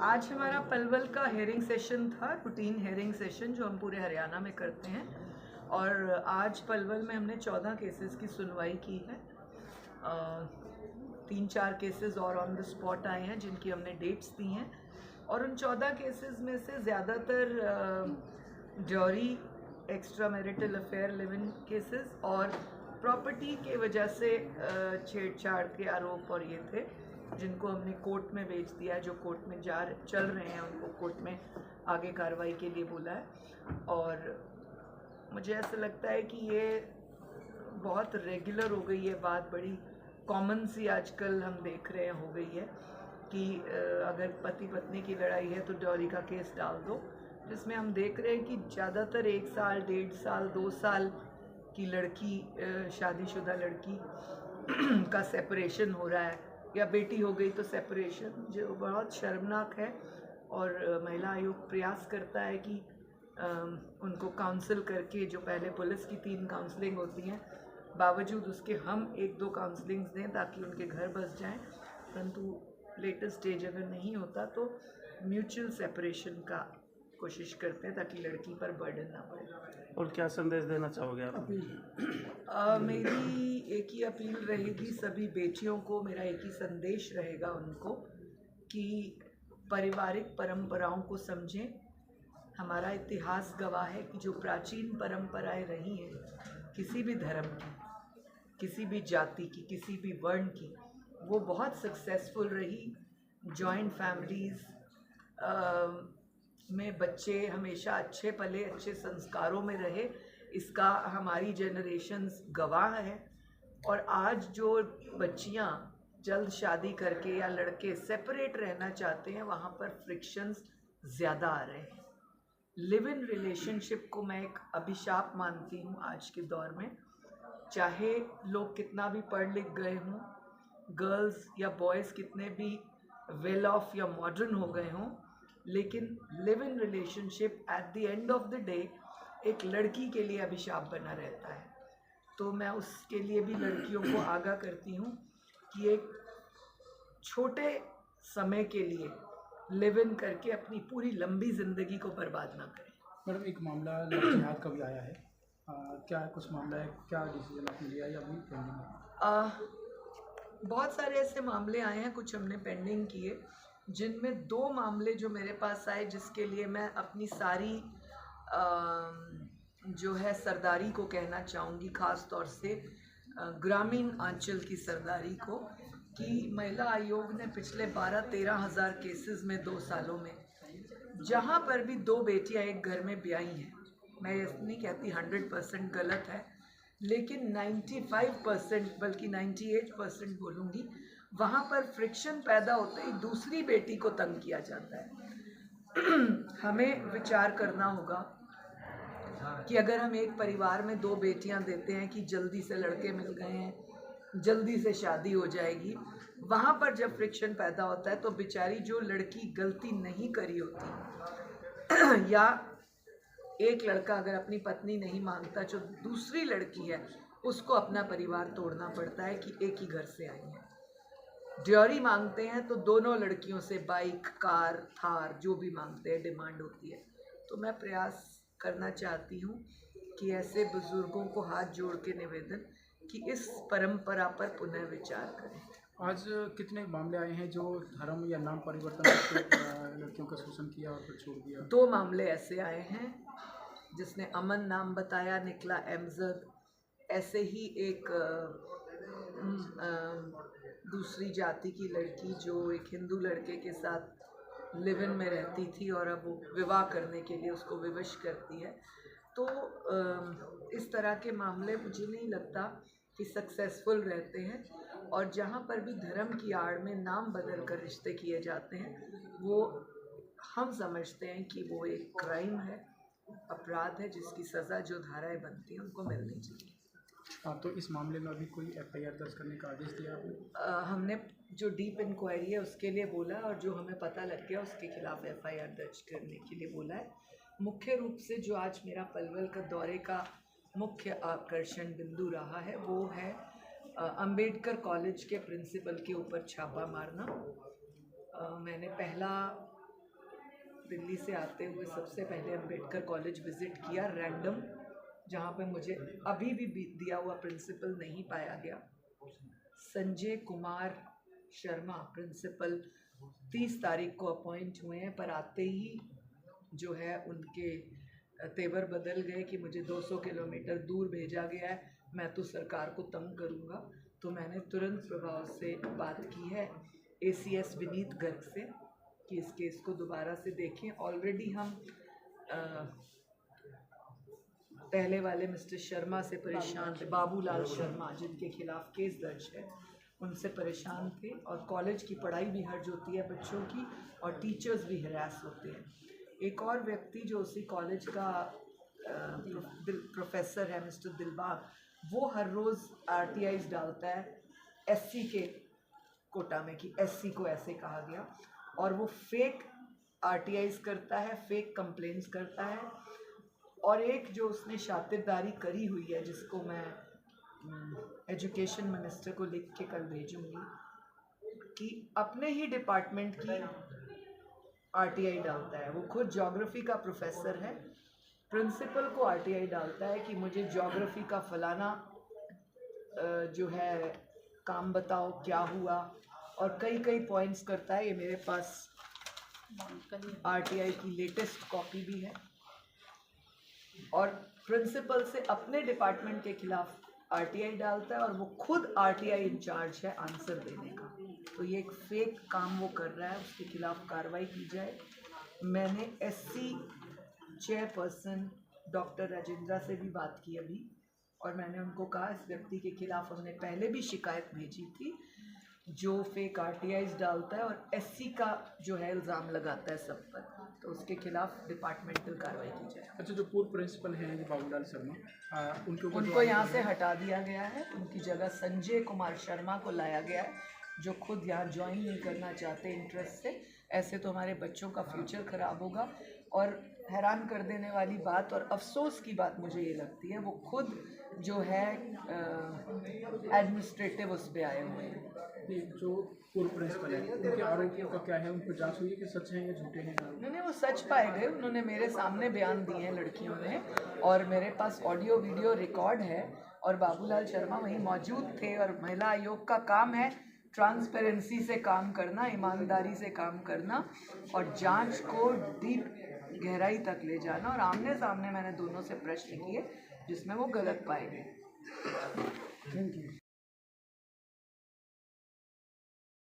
आज हमारा पलवल का हेयरिंग सेशन था, रूटीन हेयरिंग सेशन जो हम पूरे हरियाणा में करते हैं। और आज पलवल में हमने 14 केसेस की सुनवाई की है। 3-4 केसेस और ऑन द स्पॉट आए हैं जिनकी हमने डेट्स दी हैं। और उन 14 केसेस में से ज़्यादातर ड्यूरी, extra marital affair, live in cases और प्रॉपर्टी के वजह से छेड़छाड़ के आरोप और ये थे जिनको हमने कोर्ट में भेज दिया है। जो कोर्ट में चल रहे हैं उनको कोर्ट में आगे कार्रवाई के लिए बोला है। और मुझे ऐसा लगता है कि ये बहुत रेगुलर हो गई है बात, बड़ी कॉमन सी आजकल हम देख रहे हैं हो गई है कि अगर पति पत्नी की लड़ाई है तो ड्यूरी का केस डाल दो, जिसमें हम देख रहे हैं कि ज़्यादातर 1 साल, 1.5 साल, 2 साल की लड़की, शादीशुदा लड़की का सेपरेशन हो रहा है, या बेटी हो गई तो सेपरेशन, जो बहुत शर्मनाक है। और महिला आयोग प्रयास करता है कि उनको काउंसिल करके, जो पहले पुलिस की 3 काउंसलिंग होती हैं, बावजूद उसके हम 1-2 काउंसलिंग्स दें ताकि उनके घर बस जाएं। परंतु लेटेस्ट स्टेज अगर नहीं होता तो म्यूचुअल सेपरेशन का कोशिश करते हैं ताकि लड़की पर बर्डन ना पड़े। और क्या संदेश देना चाहोगे आप? मेरी एक ही अपील रहेगी सभी बेटियों को, मेरा एक ही संदेश रहेगा उनको कि पारिवारिक परंपराओं को समझें। हमारा इतिहास गवाह है कि जो प्राचीन परंपराएं रही हैं किसी भी धर्म की, किसी भी जाति की, किसी भी वर्ण की, वो बहुत सक्सेसफुल रही। जॉइंट फैमिलीज़ में बच्चे हमेशा अच्छे पले, अच्छे संस्कारों में रहे, इसका हमारी जनरेशन्स गवाह है। और आज जो बच्चियां जल्द शादी करके या लड़के सेपरेट रहना चाहते हैं, वहाँ पर फ्रिक्शंस ज़्यादा आ रहे हैं। लिव इन रिलेशनशिप को मैं एक अभिशाप मानती हूँ आज के दौर में। चाहे लोग कितना भी पढ़ लिख गए हों, गर्ल्स या बॉयज़ कितने भी वेल ऑफ या मॉडर्न हो गए हों, लेकिन live in relationship at the end of the day एक लड़की के लिए अभिशाप बना रहता है। तो मैं उसके लिए भी लड़कियों को आगाह करती हूँ कि एक छोटे समय के लिए लिव इन करके अपनी पूरी लंबी ज़िंदगी को बर्बाद ना करें। मैडम, एक मामला जिहाद का भी आया है, क्या कुछ मामला है, क्या डिसीजन आपने लिया या अभी पेंडिंग है? बहुत सारे ऐसे मामले आए हैं, कुछ हमने पेंडिंग किए, जिनमें 2 मामले जो मेरे पास आए जिसके लिए मैं अपनी सारी जो है सरदारी को कहना चाहूँगी, ख़ास तौर से ग्रामीण आंचल की सरदारी को, कि महिला आयोग ने पिछले 12-13 हज़ार केसेस में 2 सालों में जहाँ पर भी 2 बेटियाँ एक घर में ब्याही हैं, मैं ये नहीं कहती 100% गलत है, लेकिन 95% बल्कि 98% बोलूँगी, वहाँ पर फ्रिक्शन पैदा होते ही दूसरी बेटी को तंग किया जाता है। हमें विचार करना होगा कि अगर हम एक परिवार में 2 बेटियां देते हैं कि जल्दी से लड़के मिल गए हैं, जल्दी से शादी हो जाएगी, वहाँ पर जब फ्रिक्शन पैदा होता है तो बेचारी जो लड़की गलती नहीं करी होती या एक लड़का अगर अपनी पत्नी नहीं मांगता, जो दूसरी लड़की है उसको अपना परिवार तोड़ना पड़ता है कि एक ही घर से आई है। ड्यूरी मांगते हैं तो दोनों लड़कियों से बाइक, कार, थार जो भी मांगते हैं डिमांड होती है। तो मैं प्रयास करना चाहती हूँ कि ऐसे बुजुर्गों को हाथ जोड़ के निवेदन कि इस परंपरा पर पुनः विचार करें। आज कितने मामले आए हैं जो धर्म या नाम परिवर्तन करके लड़कियों का शोषण किया और फिर छोड़ दिया? 2 मामले ऐसे आए हैं, जिसने अमन नाम बताया, निकला एमजद। ऐसे ही एक दूसरी जाति की लड़की जो एक हिंदू लड़के के साथ लिव इन में रहती थी और अब वो विवाह करने के लिए उसको विवश करती है। तो इस तरह के मामले मुझे नहीं लगता कि सक्सेसफुल रहते हैं। और जहाँ पर भी धर्म की आड़ में नाम बदल कर रिश्ते किए जाते हैं, वो हम समझते हैं कि वो एक क्राइम है, अपराध है, जिसकी सज़ा जो धाराएं बनती हैं उनको मिलनी चाहिए। हाँ, तो इस मामले में अभी कोई FIR दर्ज करने का आदेश दिया आपने? हमने जो डीप इंक्वायरी है उसके लिए बोला, और जो हमें पता लग गया उसके खिलाफ FIR दर्ज करने के लिए बोला है। मुख्य रूप से जो आज मेरा पलवल का दौरे का मुख्य आकर्षण बिंदु रहा है वो है अंबेडकर कॉलेज के प्रिंसिपल के ऊपर छापा मारना। मैंने पहला दिल्ली से आते हुए सबसे पहले अम्बेडकर कॉलेज विज़िट किया रैंडम, जहाँ पे मुझे अभी भी दिया हुआ प्रिंसिपल नहीं पाया गया। संजय कुमार शर्मा प्रिंसिपल 30 तारीख को अपॉइंट हुए हैं, पर आते ही जो है उनके तेवर बदल गए कि मुझे 200 किलोमीटर दूर भेजा गया है, मैं तो सरकार को तंग करूँगा। तो मैंने तुरंत प्रभाव से बात की है ACS विनीत गर्ग से कि इस केस को दोबारा से देखें। ऑलरेडी हम पहले वाले मिस्टर शर्मा से परेशान थे, बाबूलाल शर्मा, जिनके खिलाफ केस दर्ज है, उनसे परेशान थे। और कॉलेज की पढ़ाई भी हर्ज होती है बच्चों की, और टीचर्स भी हरास होते हैं। एक और व्यक्ति जो उसी कॉलेज का प्रोफेसर है, मिस्टर दिलबाग, वो हर रोज़ RTIs डालता है SC के कोटा में कि SC को ऐसे कहा गया, और वो फेक RTIs करता है, फेक कंप्लेंट्स करता है। और एक जो उसने शातिरदारी करी हुई है, जिसको मैं एजुकेशन मिनिस्टर को लिख के कल भेजूंगी, कि अपने ही डिपार्टमेंट की RTI डालता है। वो खुद ज्योग्राफी का प्रोफेसर है, प्रिंसिपल को RTI डालता है कि मुझे ज्योग्राफी का फलाना जो है काम बताओ क्या हुआ, और कई कई पॉइंट्स करता है। ये मेरे पास RTI की लेटेस्ट कॉपी भी है। और प्रिंसिपल से अपने डिपार्टमेंट के खिलाफ RTI डालता है, और वो खुद RTI इंचार्ज है आंसर देने का। तो ये एक फेक काम वो कर रहा है, उसके खिलाफ कार्रवाई की जाए। मैंने SC चेयरपर्सन डॉक्टर राजेंद्रा से भी बात की अभी, और मैंने उनको कहा इस व्यक्ति के खिलाफ हमने पहले भी शिकायत भेजी थी, जो फेक RTIs डालता है और SC का जो है इल्ज़ाम लगाता है सब पर, तो उसके खिलाफ डिपार्टमेंटल कार्रवाई की जाए। अच्छा, जो पूर्व प्रिंसिपल हैं बाबूलाल शर्मा, उनको यहाँ से हटा दिया गया है, उनकी जगह संजय कुमार शर्मा को लाया गया है, जो खुद यहाँ ज्वाइन नहीं करना चाहते इंटरेस्ट से। ऐसे तो हमारे बच्चों का फ्यूचर ख़राब होगा। और हैरान कर देने वाली बात और अफसोस की बात मुझे ये लगती है, वो खुद जो है एडमिनिस्ट्रेटिव उस पर आए हुए हैं। जो पूर्व प्रिंसिपल है, उनके आरोपों का क्या है, उन पर जांच हुई है कि सच है या झूठे हैं? नहीं, वो सच पाए गए। उन्होंने मेरे सामने बयान दिए हैं लड़कियों ने, और मेरे पास ऑडियो वीडियो रिकॉर्ड है, और बाबूलाल शर्मा वहीं मौजूद थे। और महिला आयोग का काम है ट्रांसपेरेंसी से काम करना, ईमानदारी से काम करना, और जांच को डीप गहराई तक ले जाना। और आमने सामने मैंने दोनों से प्रश्न किए जिसमें वो गलत पाए गए। Thank you.